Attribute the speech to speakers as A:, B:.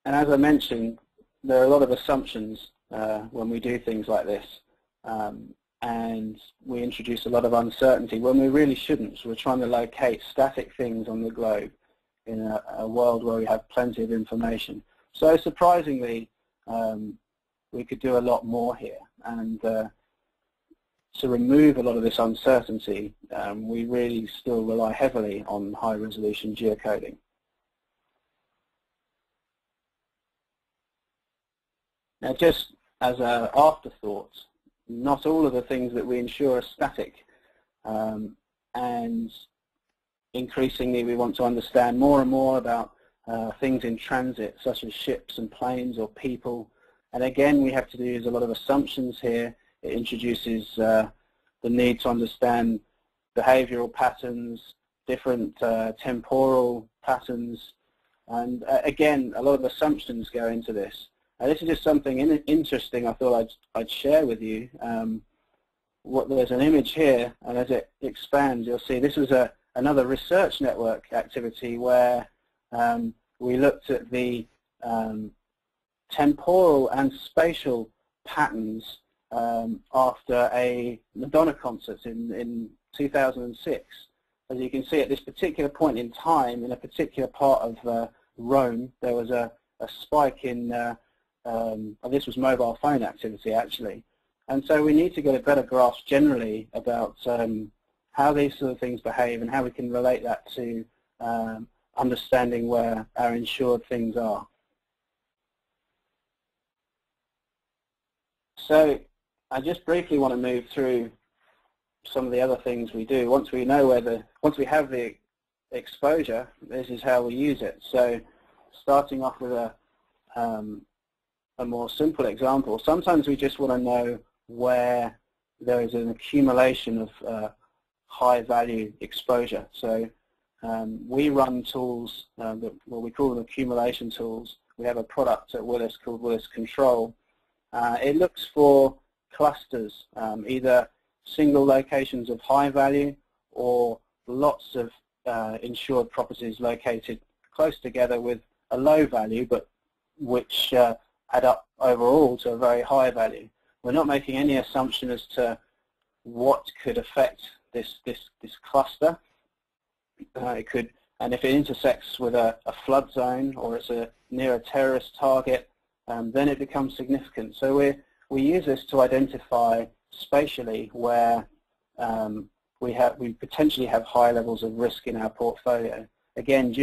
A: And as I mentioned, there are a lot of assumptions when we do things like this, and we introduce a lot of uncertainty when we really shouldn't. So we're trying to locate static things on the globe in a world where we have plenty of information. So surprisingly, we could do a lot more here, and to remove a lot of this uncertainty, we really still rely heavily on high-resolution geocoding. Now, just as an afterthought, not all of the things that we insure are static, and increasingly we want to understand more and more about things in transit, such as ships and planes or people. And again, we have to use a lot of assumptions here. It introduces the need to understand behavioral patterns, different temporal patterns, and again, a lot of assumptions go into this. This is just something interesting I thought I'd share with you. There's an image here, and as it expands, you'll see this was another research network activity where we looked at the temporal and spatial patterns after a Madonna concert in 2006. As you can see, at this particular point in time, in a particular part of Rome, there was a spike in, this was mobile phone activity actually. And so we need to get a better grasp generally about how these sort of things behave and how we can relate that to understanding where our insured things are. So I just briefly want to move through some of the other things we do. Once we know once we have the exposure, this is how we use it. So starting off with a more simple example, sometimes we just want to know where there is an accumulation of high value exposure. So we run tools, we call them accumulation tools. We have a product at Willis called Willis Control. It looks for clusters, either single locations of high value or lots of insured properties located close together with a low value, but which add up overall to a very high value. We're not making any assumption as to what could affect this cluster. It could, and if it intersects with a flood zone or it's near a terrorist target, then it becomes significant. So we use this to identify spatially where we potentially have high levels of risk in our portfolio. Again,